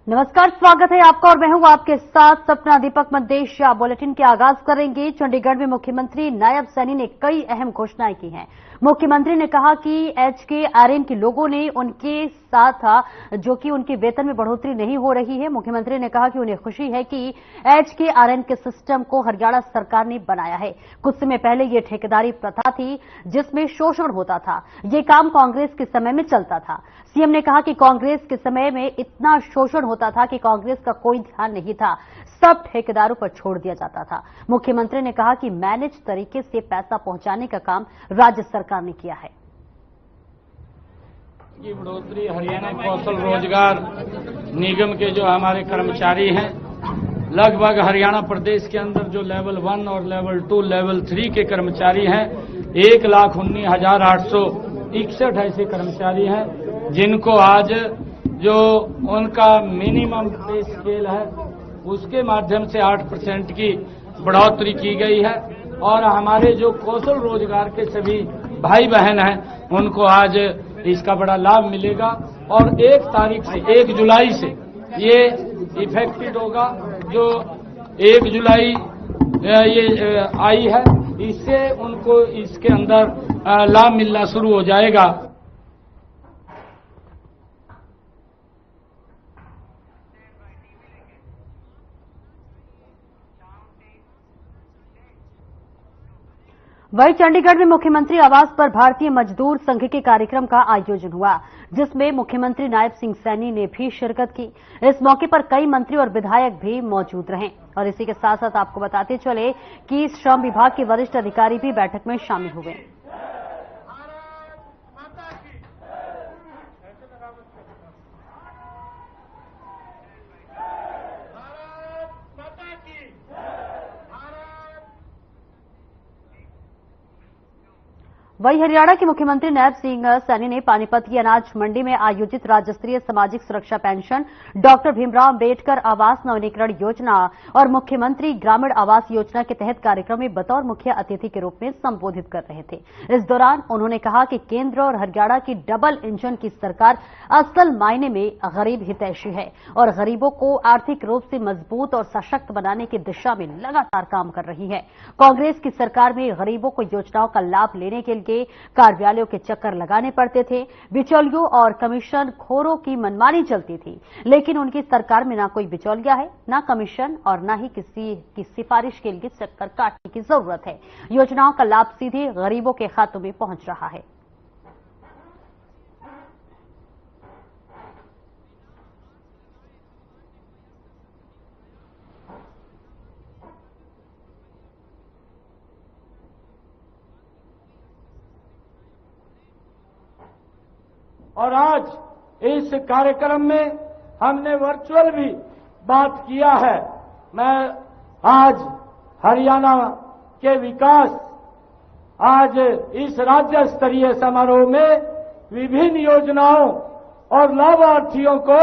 नमस्कार, स्वागत है आपका और मैं हूं आपके साथ सपना दीपक मंदेशिया। बुलेटिन के आगाज करेंगे। चंडीगढ़ में मुख्यमंत्री नायब सैनी ने कई अहम घोषणाएं की हैं। मुख्यमंत्री ने कहा कि HKRN के लोगों ने उनके साथ था, जो कि उनके वेतन में बढ़ोतरी नहीं हो रही है। मुख्यमंत्री ने कहा कि उन्हें खुशी है कि HKRN के सिस्टम को हरियाणा सरकार ने बनाया है। कुछ समय पहले ये ठेकेदारी प्रथा थी जिसमें शोषण होता था। ये काम कांग्रेस के समय में चलता था। सीएम ने कहा कि कांग्रेस के समय में इतना शोषण होता था कि कांग्रेस का कोई ध्यान नहीं था, सब ठेकेदारों पर छोड़ दिया जाता था। मुख्यमंत्री ने कहा कि मैनेज तरीके से पैसा पहुंचाने का काम राज्य सरकार ने किया है। की बढ़ोतरी हरियाणा कौशल रोजगार निगम के जो हमारे कर्मचारी हैं, लगभग हरियाणा प्रदेश के अंदर जो लेवल 1 और लेवल 2, लेवल 3 के कर्मचारी हैं, 1,19,861 ऐसे कर्मचारी हैं जिनको आज जो उनका मिनिमम पे स्केल है उसके माध्यम से 8% की बढ़ोतरी की गई है। और हमारे जो कौशल रोजगार के सभी भाई बहन हैं उनको आज इसका बड़ा लाभ मिलेगा। और 1 जुलाई से ये इफेक्टिव होगा। जो 1 जुलाई ये आई है, इससे उनको इसके अंदर लाभ मिलना शुरू हो जाएगा। वहीं चंडीगढ़ में मुख्यमंत्री आवास पर भारतीय मजदूर संघ के कार्यक्रम का आयोजन हुआ, जिसमें मुख्यमंत्री नायब सिंह सैनी ने भी शिरकत की। इस मौके पर कई मंत्री और विधायक भी मौजूद रहे। और इसी के साथ साथ आपको बताते चले कि श्रम विभाग के वरिष्ठ अधिकारी भी बैठक में शामिल हुए। वहीं हरियाणा के मुख्यमंत्री नायब सिंह सैनी ने पानीपत की अनाज मंडी में आयोजित राज्य स्तरीय सामाजिक सुरक्षा पेंशन, डॉक्टर भीमराव अंबेडकर आवास नवीनीकरण योजना और मुख्यमंत्री ग्रामीण आवास योजना के तहत कार्यक्रम में बतौर मुख्य अतिथि के रूप में संबोधित कर रहे थे। इस दौरान उन्होंने कहा कि केंद्र और हरियाणा की डबल इंजन की सरकार असल मायने में गरीब हितैषी है और गरीबों को आर्थिक रूप से मजबूत और सशक्त बनाने की दिशा में लगातार काम कर रही है। कांग्रेस की सरकार में गरीबों को योजनाओं का लाभ लेने के लिए कार्यालयों के चक्कर लगाने पड़ते थे। बिचौलियों और कमीशन खोरों की मनमानी चलती थी, लेकिन उनकी सरकार में ना कोई बिचौलिया है, ना कमीशन और ना ही किसी की सिफारिश के लिए चक्कर काटने की जरूरत है। योजनाओं का लाभ सीधे गरीबों के खातों में पहुंच रहा है। और आज इस कार्यक्रम में हमने वर्चुअल भी बात किया है। मैं आज हरियाणा के विकास, आज इस राज्य स्तरीय समारोह में विभिन्न योजनाओं और लाभार्थियों को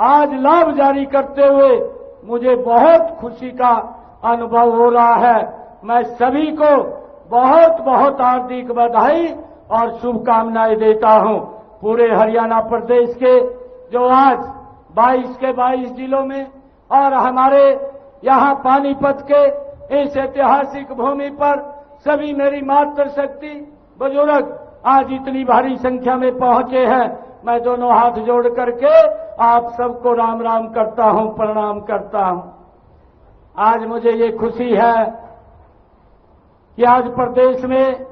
आज लाभ जारी करते हुए मुझे बहुत खुशी का अनुभव हो रहा है। मैं सभी को बहुत बहुत हार्दिक बधाई और शुभकामनाएं देता हूं। पूरे हरियाणा प्रदेश के जो आज 22 के 22 जिलों में और हमारे यहां पानीपत के इस ऐतिहासिक भूमि पर सभी मेरी मातृशक्ति बुजुर्ग आज इतनी भारी संख्या में पहुंचे हैं। मैं दोनों हाथ जोड़ करके आप सबको राम राम करता हूं, प्रणाम करता हूं। आज मुझे ये खुशी है कि आज प्रदेश में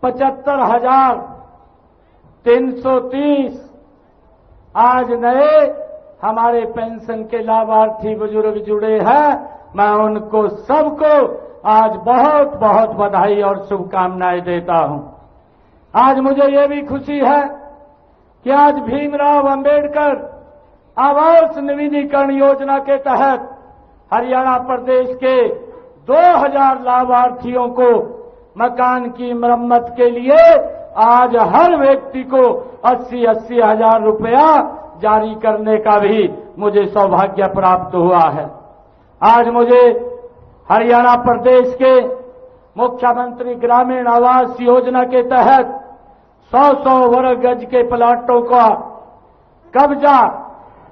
75,330 आज नए हमारे पेंशन के लाभार्थी बुजुर्ग जुड़े हैं। मैं उनको सबको आज बहुत बहुत बधाई और शुभकामनाएं देता हूं। आज मुझे ये भी खुशी है कि आज भीमराव अंबेडकर आवास नवीनीकरण योजना के तहत हरियाणा प्रदेश के 2000 लाभार्थियों को मकान की मरम्मत के लिए आज हर व्यक्ति को 80-80 हजार रुपया जारी करने का भी मुझे सौभाग्य प्राप्त हुआ है। आज मुझे हरियाणा प्रदेश के मुख्यमंत्री ग्रामीण आवास योजना के तहत 100-100 वर्ग गज के प्लाटों का कब्जा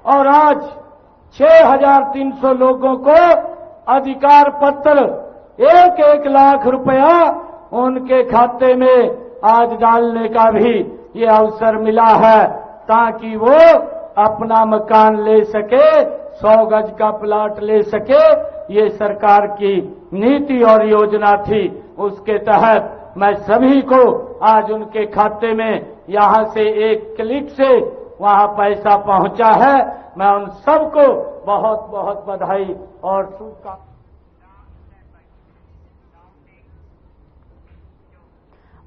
और आज 6,300 लोगों को अधिकार पत्र 1-1 लाख रुपया उनके खाते में आज डालने का भी ये अवसर मिला है, ताकि वो अपना मकान ले सके, 100 गज का प्लाट ले सके। ये सरकार की नीति और योजना थी। उसके तहत मैं सभी को आज उनके खाते में यहां से एक क्लिक से वहां पैसा पहुंचा है। मैं उन सबको बहुत बहुत बधाई और शुभकामनाएं।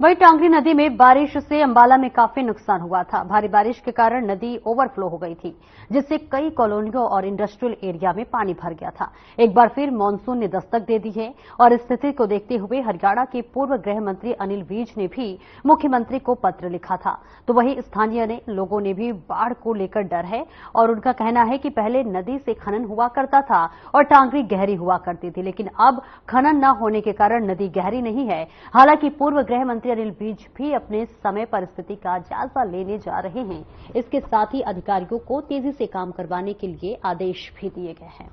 वहीं टांगरी नदी में बारिश से अंबाला में काफी नुकसान हुआ था। भारी बारिश के कारण नदी ओवरफ्लो हो गई थी, जिससे कई कॉलोनियों और इंडस्ट्रियल एरिया में पानी भर गया था। एक बार फिर मानसून ने दस्तक दे दी है और स्थिति को देखते हुए हरियाणा के पूर्व गृह मंत्री अनिल विज ने भी मुख्यमंत्री को पत्र लिखा था। तो वहीं स्थानीय लोगों ने भी बाढ़ को लेकर डर है और उनका कहना है कि पहले नदी से खनन हुआ करता था और टांगरी गहरी हुआ करती थी, लेकिन अब खनन न होने के कारण नदी गहरी नहीं है। हालांकि पूर्व गृह मंत्री अनिल विज भी अपने समय पर स्थिति का जायजा लेने जा रहे हैं। इसके साथ ही अधिकारियों को तेजी से काम करवाने के लिए आदेश भी दिए गए हैं।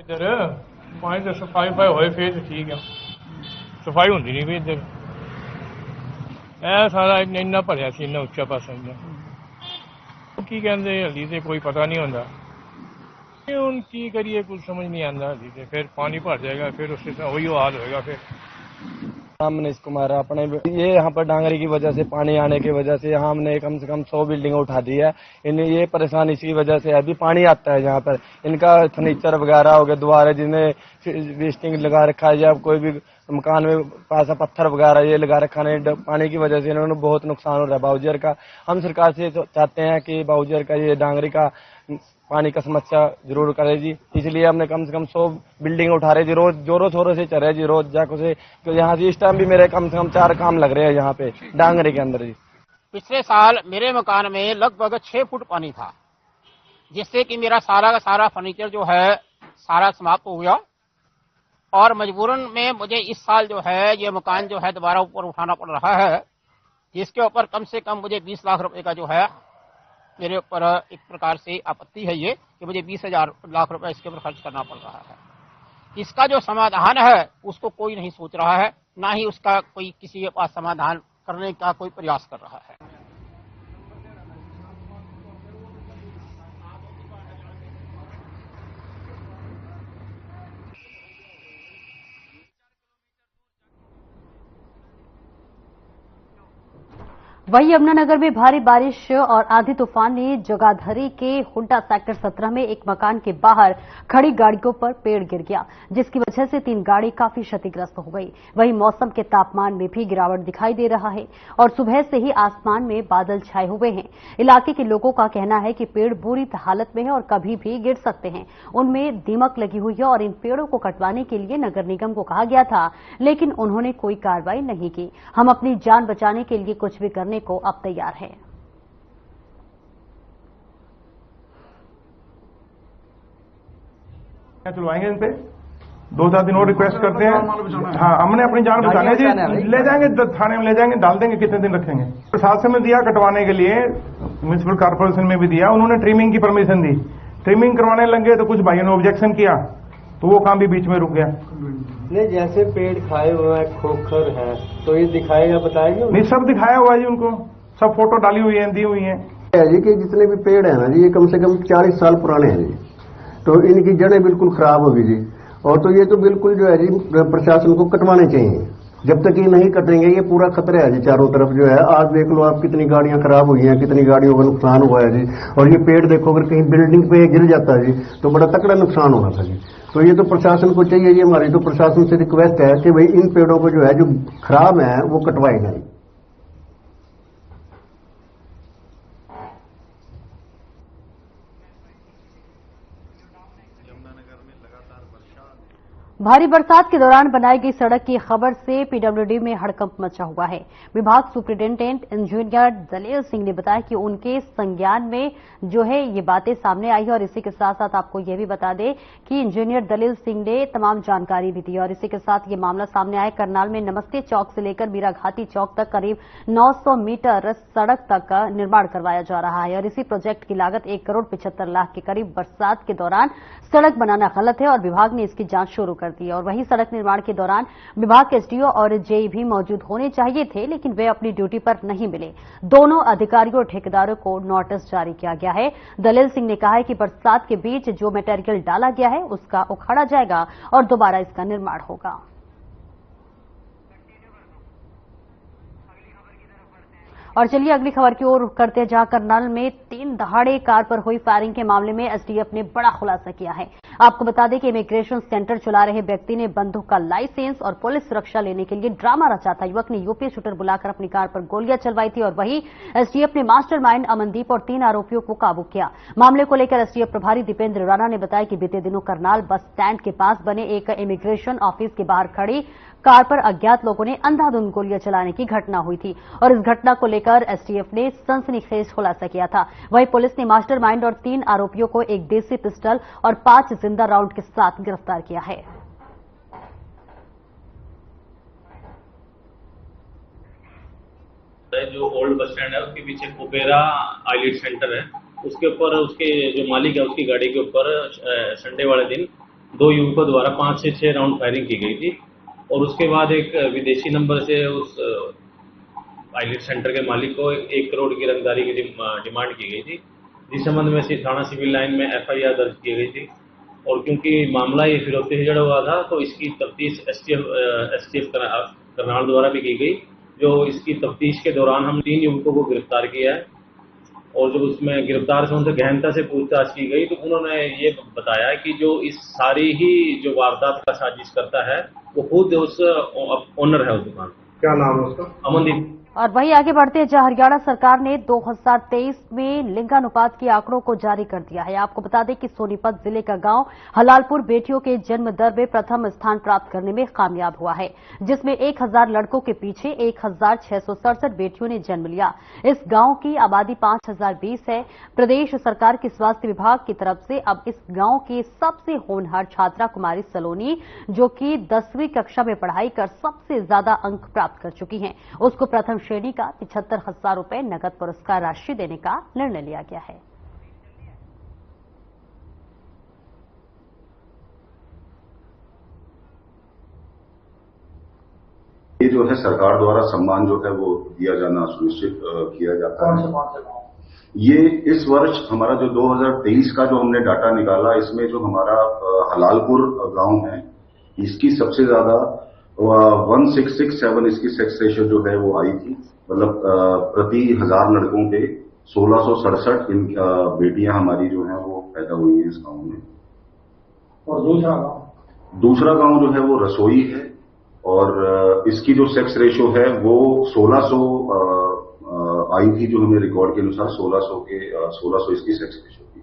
इधर पानी तो सफाई होए फिर ठीक है, सफाई होंगी नहीं भी इधर सारा इन्ना भरिया सी, इन्ना उच्चा पासा की कहते हली तो कोई पता नहीं होता। ਹੁਣ ਕੀ करिए कुछ समझ नहीं आता हली तो, फिर पानी भर जाएगा, फिर उससे वही हाल होएगा। फिर मनीष कुमार अपने ये यहाँ पर डांगरी की वजह से, पानी आने की वजह से यहाँ हमने कम से कम 100 बिल्डिंग उठा दी है। इन्हें ये परेशानी इसकी वजह से अभी पानी आता है यहाँ पर, इनका फर्नीचर वगैरह हो गया, द्वारे जिन्हें वेस्टिंग लगा रखा है या कोई भी मकान में पासा पत्थर वगैरह ये लगा रखा है, पानी की वजह से इन्होंने बहुत नुकसान हो रहा है बाउजर का। हम सरकार से चाहते हैं कि बाउजर का ये डांगरी का पानी का समस्या जरूर करे जी। इसलिए हमने कम से कम 100 बिल्डिंग उठा रहे जी, रोज जोरों शोरों से चल रहे जी, रोज जाको से। तो यहाँ से इस टाइम भी मेरे कम से कम 4 काम लग रहे हैं यहाँ पे डांगरी के अंदर जी। पिछले साल मेरे मकान में लगभग 6 फुट पानी था, जिससे कि मेरा सारा का सारा फर्नीचर जो है सारा समाप्त हो गया और मजबूरन में मुझे इस साल जो है ये मकान जो है दोबारा ऊपर उठाना पड़ रहा है, जिसके ऊपर कम से कम मुझे 20 लाख रुपए का जो है मेरे ऊपर एक प्रकार से आपत्ति है ये कि मुझे 20,000 लाख रुपए इसके ऊपर खर्च करना पड़ रहा है। इसका जो समाधान है उसको कोई नहीं सोच रहा है, ना ही उसका कोई किसी के पास समाधान करने का कोई प्रयास कर रहा है। वहीं यमुनानगर में भारी बारिश और आंधी तूफान ने जगाधरी के हुड्डा सेक्टर 17 में एक मकान के बाहर खड़ी गाड़ियों पर पेड़ गिर गया, जिसकी वजह से 3 गाड़ी काफी क्षतिग्रस्त हो गई। वहीं मौसम के तापमान में भी गिरावट दिखाई दे रहा है और सुबह से ही आसमान में बादल छाए हुए हैं। इलाके के लोगों का कहना है कि पेड़ बुरी हालत में है और कभी भी गिर सकते हैं। उनमें दीमक लगी हुई है और इन पेड़ों को कटवाने के लिए नगर निगम को कहा गया था, लेकिन उन्होंने कोई कार्रवाई नहीं की। हम अपनी जान बचाने के लिए कुछ भी करने को अब तैयार है। चलवाएंगे इन पे 2-4 दिन और रिक्वेस्ट करते हैं। हाँ, हमने अपनी जान बचाने जी, ले जाएंगे थाने में, ले जाएंगे, डाल देंगे, कितने दिन रखेंगे। प्रशासन में दिया कटवाने के लिए, म्यूनिसिपल कॉर्पोरेशन में भी दिया, उन्होंने ट्रिमिंग की परमिशन दी। ट्रिमिंग करवाने लगे तो कुछ भाइयों ने ऑब्जेक्शन किया, तो वो काम भी बीच में रुक गया। नहीं, जैसे पेड़ खाए हुए हैं, खोखर है, तो ये दिखाएगा, बताएंगे? नहीं, सब दिखाया हुआ है जी, उनको सब फोटो डाली हुई है, दी हुई है जी कि जितने भी पेड़ है ना जी, ये कम से कम 40 साल पुराने हैं जी, तो इनकी जड़ें बिल्कुल खराब होगी जी। और तो ये तो बिल्कुल जो है जी प्रशासन को कटवाने चाहिए। जब तक ये नहीं कटेंगे ये पूरा खतरा है जी चारों तरफ जो है। आज देख लो आप, कितनी गाड़ियां खराब हुई हैं, कितनी गाड़ियों का नुकसान हुआ है जी। और ये पेड़ देखो, अगर कहीं बिल्डिंग पे गिर जाता है जी तो बड़ा तकड़ा नुकसान होना था जी। तो ये तो प्रशासन को चाहिए जी, हमारी तो प्रशासन से रिक्वेस्ट है कि भाई इन पेड़ों को जो है जो खराब है वो कटवाए जाए। भारी बरसात के दौरान बनाई गई सड़क की खबर से पीडब्ल्यूडी में हड़कंप मचा हुआ है। विभाग सुपरिटेंडेंट इंजीनियर दलेल सिंह ने बताया कि उनके संज्ञान में जो है ये बातें सामने आई है और इसी के साथ साथ आपको यह भी बता दें कि इंजीनियर दलेल सिंह ने तमाम जानकारी भी दी और इसी के साथ ये मामला सामने आया। करनाल में नमस्ते चौक से लेकर मीरा घाटी चौक तक करीब 900 मीटर सड़क तक का निर्माण करवाया जा रहा है और इसी प्रोजेक्ट की लागत 1 करोड़ 75 लाख के करीब बरसात के दौरान सड़क बनाना गलत है और विभाग ने इसकी जांच शुरू कर दी है। और वहीं सड़क निर्माण के दौरान विभाग के एसडीओ और जेई भी मौजूद होने चाहिए थे, लेकिन वे अपनी ड्यूटी पर नहीं मिले। दोनों अधिकारियों और ठेकेदारों को नोटिस जारी किया गया है। दलेल सिंह ने कहा है कि बरसात के बीच जो मटेरियल डाला गया है उसका उखाड़ा जाएगा और दोबारा इसका निर्माण होगा। और चलिए अगली खबर की ओर करते हैं, जहां करनाल में 3 दहाड़े कार पर हुई फायरिंग के मामले में एसटीएफ ने बड़ा खुलासा किया है। आपको बता दें कि इमिग्रेशन सेंटर चला रहे व्यक्ति ने बंदूक का लाइसेंस और पुलिस सुरक्षा लेने के लिए ड्रामा रचा था। युवक ने यूपी शूटर बुलाकर अपनी कार पर गोलियां चलवाई थी और वहीं एसटीएफ ने मास्टरमाइंड अमनदीप और 3 आरोपियों को काबू किया। मामले को लेकर एसटीएफ प्रभारी दीपेंद्र राणा ने बताया कि बीते दिनों करनाल बस स्टैंड के पास बने एक इमिग्रेशन ऑफिस के बाहर खड़ी कार पर अज्ञात लोगों ने अंधाधुंध गोलियां चलाने की घटना हुई थी और इस घटना को लेकर एसटीएफ ने सनसनीखेज खुलासा किया था। वहीं पुलिस ने मास्टरमाइंड और 3 आरोपियों को एक देसी पिस्टल और 5 जिंदा राउंड के साथ गिरफ्तार किया है। जो ओल्ड बस स्टैंड है उसके पीछे कुबेरा आईलेट सेंटर है, उसके ऊपर उसके जो मालिक है उसकी गाड़ी के ऊपर संडे वाले दिन 2 युवकों द्वारा 5 से 6 राउंड फायरिंग की गई थी और उसके बाद एक विदेशी नंबर से उस आईलेट सेंटर के मालिक को 1 करोड़ की रंगदारी की डिमांड की गई थी, जिस संबंध में थाना सिविल लाइन में एफआईआर दर्ज की गई थी। और क्योंकि मामला ये फिरौती से जुड़ा हुआ था तो इसकी तफ्तीश एसटीएफ करनाल द्वारा भी की गई। जो इसकी तफ्तीश के दौरान हम 3 युवकों को गिरफ्तार किया है और जब उसमें गिरफ्तार से उनसे गहनता से पूछताछ की गई तो उन्होंने ये बताया कि जो इस सारी ही जो वारदात का साजिश करता है वो खुद उस ओनर है उस दुकान। क्या नाम है उसका? अमनदीप। और वहीं आगे बढ़ते हैं, जहां हरियाणा सरकार ने 2023 में लिंगानुपात के आंकड़ों को जारी कर दिया है। आपको बता दें कि सोनीपत जिले का गांव हलालपुर बेटियों के जन्म दर में प्रथम स्थान प्राप्त करने में कामयाब हुआ है, जिसमें 1000 लड़कों के पीछे 1667 बेटियों ने जन्म लिया। इस गांव की आबादी 5020 है। प्रदेश सरकार के स्वास्थ्य विभाग की तरफ से अब इस गांव की सबसे होनहार छात्रा कुमारी सलोनी, जो कि 10वीं कक्षा में पढ़ाई कर सबसे ज्यादा अंक प्राप्त कर चुकी हैं, उसको प्रथम श्रेणी का 75,000 रुपए नगद पुरस्कार राशि देने का निर्णय लिया गया है। ये जो है सरकार द्वारा सम्मान जो है वो दिया जाना सुनिश्चित किया जाता है। ये इस वर्ष हमारा जो 2023 का जो हमने डाटा निकाला, इसमें जो हमारा हलालपुर गांव है इसकी सबसे ज्यादा 1667 इसकी सेक्स रेशियो जो है वो आई थी। मतलब प्रति 1000 लड़कों पे 1667 बेटियां हमारी जो हैं वो पैदा हुई हैं इस गांव में। और दूसरा गांव जो है वो रसोई है और इसकी जो सेक्स रेशियो है वो 1600 आई थी, जो हमें रिकॉर्ड के अनुसार 1600 इसकी सेक्स रेशियो थी।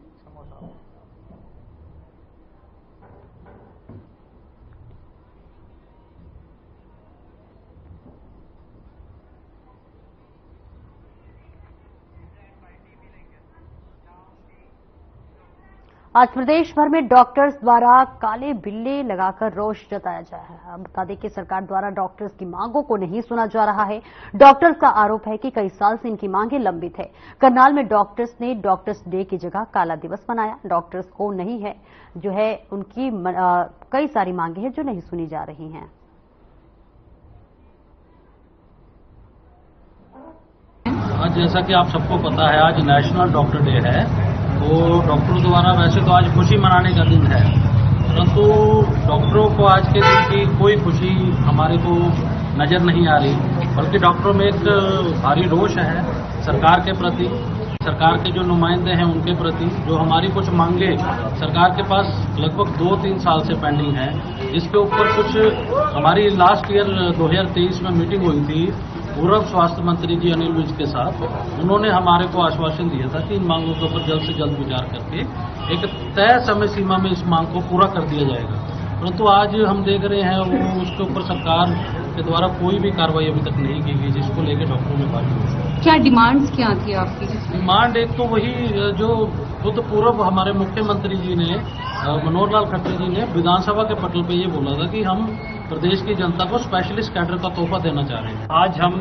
आज प्रदेश भर में डॉक्टर्स द्वारा काले बिल्ले लगाकर रोष जताया जा रहा है। बता दें कि सरकार द्वारा डॉक्टर्स की मांगों को नहीं सुना जा रहा है। डॉक्टर्स का आरोप है कि कई साल से इनकी मांगें लंबित है। करनाल में डॉक्टर्स ने डॉक्टर्स डे की जगह काला दिवस मनाया। डॉक्टर्स को नहीं है जो है उनकी कई सारी मांगें हैं जो नहीं सुनी जा रही हैं। आज जैसा कि आप सबको पता है, आज नेशनल डॉक्टर डे है। तो डॉक्टरों द्वारा वैसे तो आज खुशी मनाने का दिन है, परंतु डॉक्टरों को आज के दिन की कोई खुशी हमारे को नजर नहीं आ रही, बल्कि डॉक्टरों में एक भारी रोष है सरकार के प्रति, सरकार के जो नुमाइंदे हैं उनके प्रति। जो हमारी कुछ मांगे सरकार के पास लगभग 2-3 साल से पेंडिंग है, जिसके ऊपर कुछ हमारी लास्ट ईयर 2023 में मीटिंग हुई थी पूर्व स्वास्थ्य मंत्री जी अनिल विज के साथ। उन्होंने हमारे को आश्वासन दिया था कि इन मांगों के ऊपर जल्द से जल्द विचार करके एक तय समय सीमा में इस मांग को पूरा कर दिया जाएगा। परंतु आज हम देख रहे हैं वो उसके ऊपर सरकार के द्वारा कोई भी कार्रवाई अभी तक नहीं की गई, जिसको लेकर डॉक्टरों में बात हुई। क्या डिमांड्स क्या थी आपकी? डिमांड एक तो वही जो भूतपूर्व हमारे मुख्यमंत्री जी ने मनोहर लाल खट्टर जी ने विधानसभा के पटल पे ये बोला था कि हम प्रदेश की जनता को स्पेशलिस्ट कैडर का तोहफा देना चाह रहे हैं। आज हम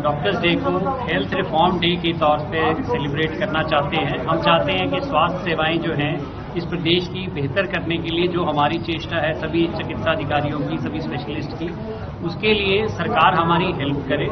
डॉक्टर्स डे को हेल्थ रिफॉर्म डे के तौर पे सेलिब्रेट करना चाहते हैं। हम चाहते हैं कि स्वास्थ्य सेवाएं जो हैं इस प्रदेश की बेहतर करने के लिए जो हमारी चेष्टा है सभी चिकित्सा अधिकारियों की, सभी स्पेशलिस्ट की, उसके लिए सरकार हमारी हेल्प करे।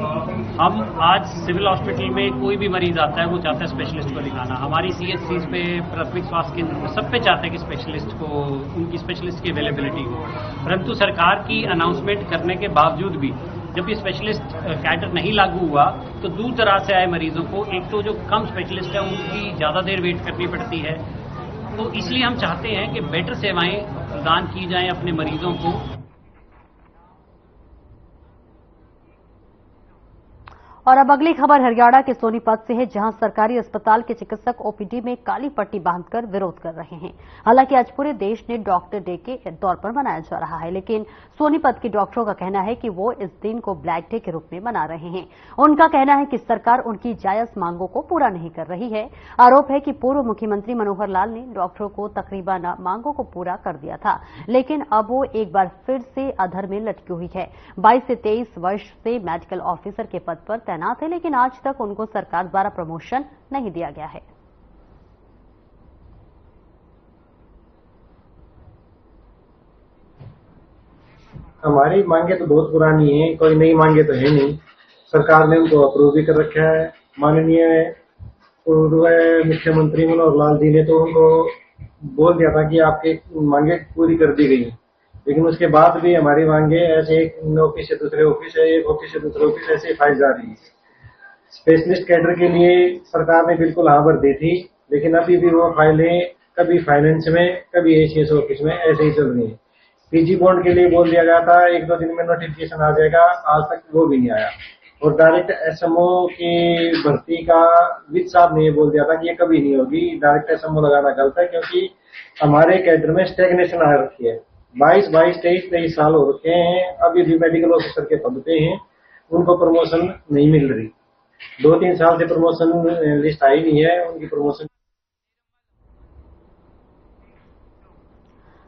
हम आज सिविल हॉस्पिटल में कोई भी मरीज आता है वो चाहता है स्पेशलिस्ट को दिखाना। हमारी CHCs पे, प्राथमिक स्वास्थ्य केंद्र पे सब पे चाहते हैं कि स्पेशलिस्ट को, उनकी स्पेशलिस्ट की अवेलेबिलिटी हो। परंतु सरकार की अनाउंसमेंट करने के बावजूद भी जब ये स्पेशलिस्ट कैडर नहीं लागू हुआ तो दूर दराज से आए मरीजों को एक तो जो कम स्पेशलिस्ट है उनकी ज्यादा देर वेट करनी पड़ती है। तो इसलिए हम चाहते हैं कि बेटर सेवाएं प्रदान की जाएं अपने मरीजों को। और अब अगली खबर हरियाणा के सोनीपत से है, जहां सरकारी अस्पताल के चिकित्सक ओपीडी में काली पट्टी बांधकर विरोध कर रहे हैं। हालांकि आज पूरे देश ने डॉक्टर डे के तौर पर मनाया जा रहा है, लेकिन सोनीपत के डॉक्टरों का कहना है कि वो इस दिन को ब्लैक डे के रूप में मना रहे हैं। उनका कहना है कि सरकार उनकी जायज मांगों को पूरा नहीं कर रही है। आरोप है कि पूर्व मुख्यमंत्री मनोहर लाल ने डॉक्टरों को तकरीबन मांगों को पूरा कर दिया था, लेकिन अब वो एक बार फिर से अधर में लटकी हुई है। 22 से 23 वर्ष से मेडिकल ऑफिसर के पद पर तैनात है, लेकिन आज तक उनको सरकार द्वारा प्रमोशन नहीं दिया गया है। हमारी मांगे तो बहुत पुरानी है, कोई नई मांगे तो है नहीं। सरकार ने उनको अप्रूव भी कर रखा है। माननीय पूर्व मुख्यमंत्री मनोहर लाल जी ने तो उनको बोल दिया था कि आपकी मांगे पूरी कर दी गई, लेकिन उसके बाद भी हमारी मांगे ऐसे एक ऑफिस से दूसरे ऑफिस, एक ऑफिस से दूसरे ऑफिस ऐसे फाइल जा रही है। स्पेशलिस्ट कैडर के लिए सरकार ने बिल्कुल हाँ भर दी थी, लेकिन अभी भी वो फाइलें कभी फाइनेंस में, कभी ACS ऑफिस में ऐसे ही चल रही है। PG बॉन्ड के लिए बोल दिया गया था 1-2 दिन में नोटिफिकेशन आ जाएगा, आज तक वो भी नहीं आया। और डायरेक्ट SMO की भर्ती का वित्त साहब ने बोल दिया था कि ये कभी नहीं होगी। डायरेक्ट SMO लगाना गलत है, क्योंकि हमारे कैडर में स्टेगनेशन आ रखी है। 23 साल हो रखे हैं, अभी भी मेडिकल ऑफिसर के पद पे हैं, उनको प्रमोशन नहीं मिल रही। 2-3 साल से प्रमोशन लिस्ट आई नहीं है, उनकी प्रमोशन।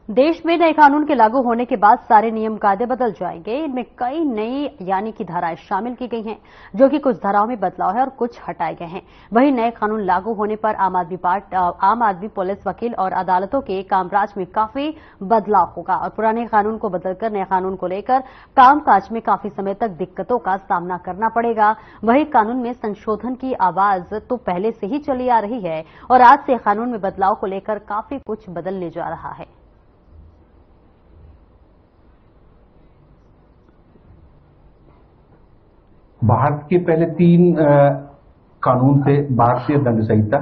देश में नए कानून के लागू होने के बाद सारे नियम कायदे बदल जाएंगे। इनमें कई नई यानी कि धाराएं शामिल की गई हैं, जो कि कुछ धाराओं में बदलाव है और कुछ हटाए गए हैं। वहीं नए कानून लागू होने पर आम आदमी पुलिस, वकील और अदालतों के कामकाज में काफी बदलाव होगा और पुराने कानून को बदलकर नए कानून को लेकर कामकाज में काफी समय तक दिक्कतों का सामना करना पड़ेगा। वहीं कानून में संशोधन की आवाज तो पहले से ही चली आ रही है और आज से कानून में बदलाव को लेकर काफी कुछ बदलने जा रहा है। भारत के पहले 3 कानून थे, भारतीय दंड संहिता,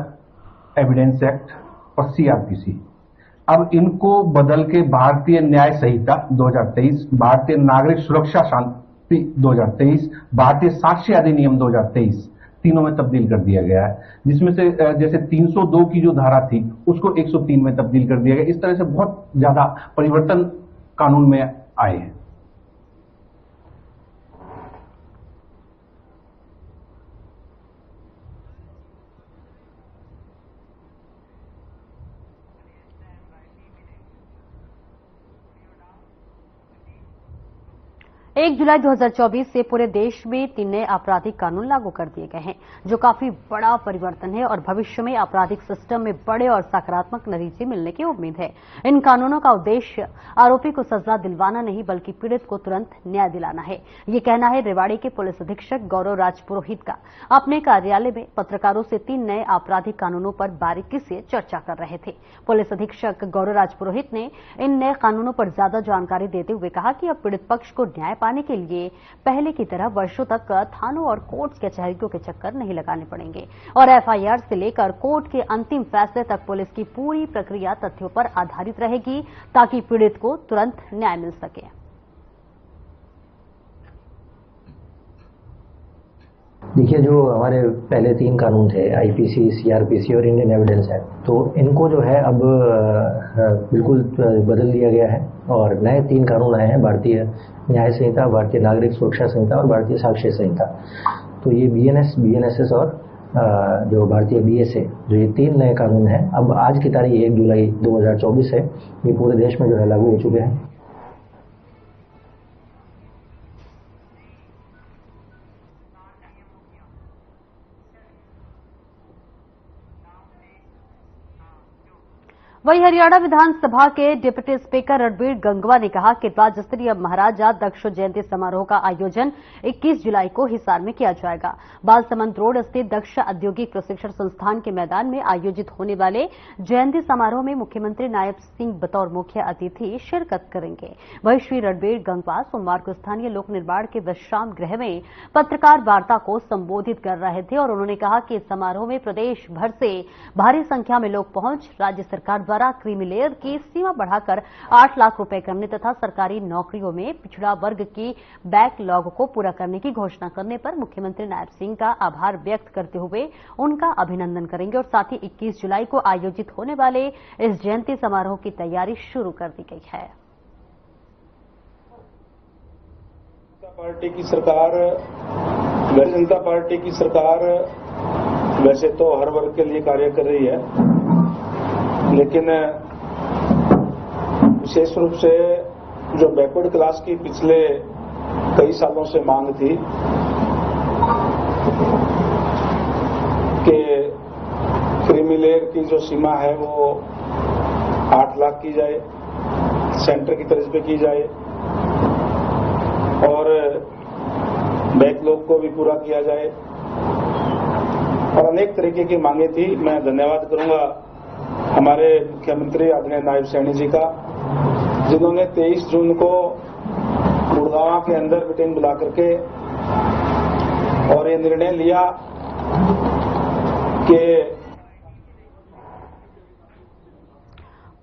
एविडेंस एक्ट और CRPC। अब इनको बदल के भारतीय न्याय संहिता 2023, भारतीय नागरिक सुरक्षा शांति 2023, भारतीय साक्ष्य अधिनियम 2023 तीनों में तब्दील कर दिया गया है। जिसमें से जैसे 302 की जो धारा थी उसको 103 में तब्दील कर दिया गया। इस तरह से बहुत ज्यादा परिवर्तन कानून में आए हैं। एक जुलाई 2024 से पूरे देश में 3 नए आपराधिक कानून लागू कर दिए गए हैं, जो काफी बड़ा परिवर्तन है और भविष्य में आपराधिक सिस्टम में बड़े और सकारात्मक नतीजे मिलने की उम्मीद है। इन कानूनों का उद्देश्य आरोपी को सजा दिलवाना नहीं बल्कि पीड़ित को तुरंत न्याय दिलाना है। ये कहना है रेवाड़ी के पुलिस अधीक्षक गौरव राज पुरोहित का। अपने कार्यालय में पत्रकारों से 3 नए आपराधिक कानूनों पर बारीकी से चर्चा कर रहे थे। पुलिस अधीक्षक गौरव राज पुरोहित ने इन नए कानूनों पर ज्यादा जानकारी देते हुए कहा कि अब पीड़ित पक्ष को न्याय पाने के लिए पहले की तरह वर्षों तक थानों और कोर्ट कचहरियों के चक्कर नहीं लगाने पड़ेंगे और FIR से लेकर कोर्ट के अंतिम फैसले तक पुलिस की पूरी प्रक्रिया तथ्यों पर आधारित रहेगी, ताकि पीड़ित को तुरंत न्याय मिल सके। देखिए, जो हमारे पहले 3 कानून थे, आईपीसी, सीआरपीसी और इंडियन एविडेंस एक्ट, तो इनको जो है अब बिल्कुल बदल दिया गया है और नए 3 कानून आए हैं, भारतीय न्याय संहिता, भारतीय नागरिक सुरक्षा संहिता और भारतीय साक्ष्य संहिता। तो ये बीएनएसएस और जो भारतीय बीएसए, जो ये 3 नए कानून हैं, अब आज की तारीख 1 जुलाई 2024 है, ये पूरे देश में जो है लागू हो चुके हैं। वहीं हरियाणा विधानसभा के डिप्टी स्पीकर रणबीर गंगवा ने कहा कि राज्य स्तरीय महाराजा दक्ष जयंती समारोह का आयोजन 21 जुलाई को हिसार में किया जाएगा। बालसमंद रोड स्थित दक्ष औद्योगिक प्रशिक्षण संस्थान के मैदान में आयोजित होने वाले जयंती समारोह में मुख्यमंत्री नायब सिंह बतौर मुख्य अतिथि शिरकत करेंगे। वहीं श्री रणबीर गंगवा सोमवार को स्थानीय लोक निर्माण के विश्राम गृह में पत्रकार वार्ता को संबोधित कर रहे थे और उन्होंने कहा कि इस समारोह में प्रदेश भर से भारी संख्या में लोग पहुंच राज्य सरकार द्वारा क्रीमी लेयर की सीमा बढ़ाकर 8 लाख रुपए करने तथा सरकारी नौकरियों में पिछड़ा वर्ग की बैकलॉग को पूरा करने की घोषणा करने पर मुख्यमंत्री नायब सिंह का आभार व्यक्त करते हुए उनका अभिनंदन करेंगे और साथ ही 21 जुलाई को आयोजित होने वाले इस जयंती समारोह की तैयारी शुरू कर दी गई है। पार्टी की सरकार, भारतीय जनता पार्टी की सरकार वैसे तो हर वर्ग के लिए कार्य कर रही है, लेकिन विशेष रूप से जो बैकवर्ड क्लास की पिछले कई सालों से मांग थी कि क्रीमी लेयर की जो सीमा है वो 8 लाख की जाए, सेंटर की तर्ज पे की जाए और बैकलॉग को भी पूरा किया जाए और अनेक तरीके की मांगे थी। मैं धन्यवाद करूंगा हमारे मुख्यमंत्री आदरणीय नायब सैनी जी का, जिन्होंने 23 जून को गुड़गांव के अंदर मीटिंग बुला करके और ये निर्णय लिया कि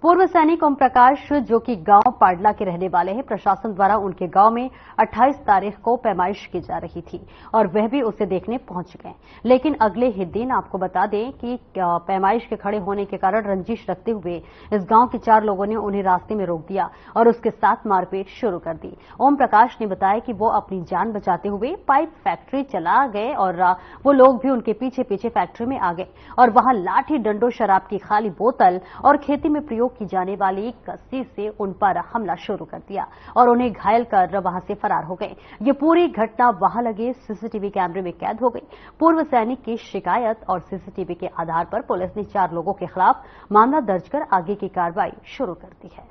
पूर्व सैनिक ओम प्रकाश, जो कि गांव पाडला के रहने वाले हैं, प्रशासन द्वारा उनके गांव में 28 तारीख को पैमाइश की जा रही थी और वह भी उसे देखने पहुंच गए, लेकिन अगले ही दिन आपको बता दें कि पैमाइश के खड़े होने के कारण रंजिश रखते हुए इस गांव के 4 लोगों ने उन्हें रास्ते में रोक दिया और उसके साथ मारपीट शुरू कर दी। ओम प्रकाश ने बताया कि वो अपनी जान बचाते हुए पाइप फैक्ट्री चला गए और वो लोग भी उनके पीछे पीछे फैक्ट्री में आ गए और वहां लाठी डंडों, शराब की खाली बोतल और खेती में प्रयोग की जाने वाली कस्सी से उन पर हमला शुरू कर दिया और उन्हें घायल कर वहां से फरार हो गए। ये पूरी घटना वहां लगे सीसीटीवी कैमरे में कैद हो गई। पूर्व सैनिक की शिकायत और सीसीटीवी के आधार पर पुलिस ने 4 लोगों के खिलाफ मामला दर्ज कर आगे की कार्रवाई शुरू कर दी है।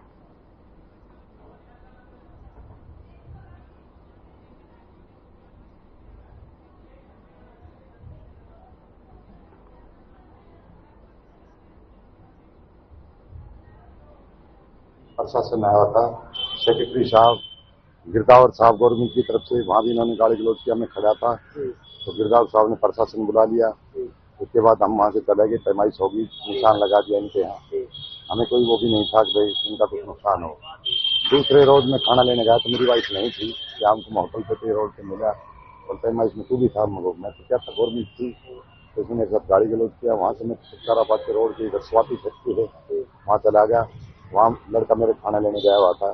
प्रशासन आया था, सेक्रेटरी साहब, गिरदावर साहब गवर्नमेंट की तरफ से, वहां भी इन्होंने गाली गलौज किया। मैं खड़ा था तो गिरदावर साहब ने प्रशासन बुला लिया। उसके बाद हम वहां से चले गए, पैमाइश होगी, निशान लगा दिया इनके यहाँ। हमें कोई वो भी नहीं था कि भाई इनका कुछ नुकसान हो। दूसरे रोड में खाना लेने गया तो मेरी वाइफ नहीं थी, क्या हमको होटल पे रोड पे मिला और पैमाइश में तू भी था। मैं तो क्या था, गवर्नमेंट थी, तो उसने मेरे साथ गाली गलौज किया। वहां से मैं छुटकाराबाद के रोड की इधर स्वाति फैक्ट्री है, वहां चला गया। वहाँ लड़का मेरे खाना लेने गया हुआ था,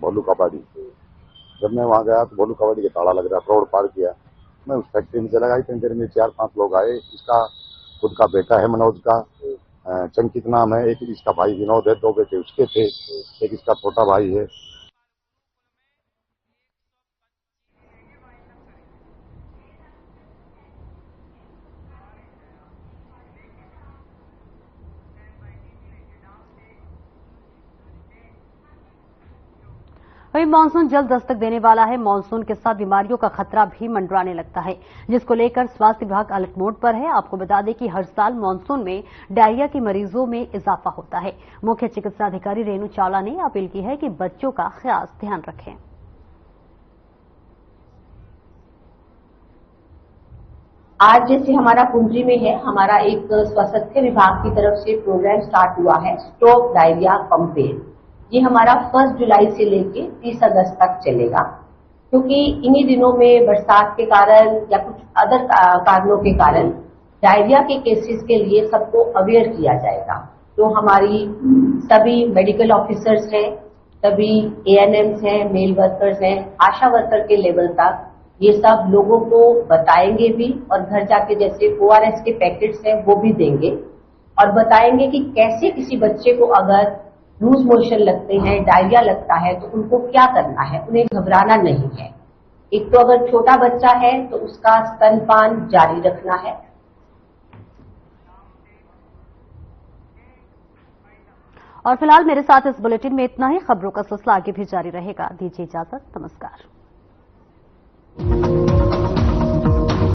भोलू कबाड़ी। जब मैं वहाँ गया तो भोलू कबाड़ी के ताला लग रहा, रोड पार किया। मैं उस फैक्ट्री में चला गया। इतनी देर में 4-5 लोग आए। इसका खुद का बेटा है मनोज का, चंकित नाम है, एक इसका भाई विनोद है, 2 बेटे उसके थे, एक इसका छोटा भाई है। वहीं मानसून जल्द दस्तक देने वाला है। मानसून के साथ बीमारियों का खतरा भी मंडराने लगता है, जिसको लेकर स्वास्थ्य विभाग अलर्ट मोड पर है। आपको बता दें कि हर साल मानसून में डायरिया के मरीजों में इजाफा होता है। मुख्य चिकित्सा अधिकारी रेणु चावला ने अपील की है कि बच्चों का खास ध्यान रखें। आज जैसे हमारा कुंजी में है, हमारा एक स्वास्थ्य विभाग की तरफ से प्रोग्राम स्टार्ट हुआ है, स्टॉप डायरिया कैंपेन। ये हमारा 1 जुलाई से लेके 30 अगस्त तक चलेगा। क्योंकि इन्हीं दिनों में बरसात के कारण या कुछ अदर कारणों के कारण डायरिया के केसेस के लिए सबको अवेयर किया जाएगा। तो हमारी सभी मेडिकल ऑफिसर्स हैं, सभी एएनएम्स हैं, मेल वर्कर्स हैं, आशा वर्कर के लेवल तक ये सब लोगों को बताएंगे भी और घर जाके जैसे ORS के पैकेट्स हैं वो भी देंगे और बताएंगे कि कैसे किसी बच्चे को अगर लूज मोशन लगते हैं, डायरिया लगता है तो उनको क्या करना है, उन्हें घबराना नहीं है। एक तो अगर छोटा बच्चा है तो उसका स्तनपान जारी रखना है। और फिलहाल मेरे साथ इस बुलेटिन में इतना ही। खबरों का सिलसिला आगे भी जारी रहेगा। दीजिए इजाजत। नमस्कार।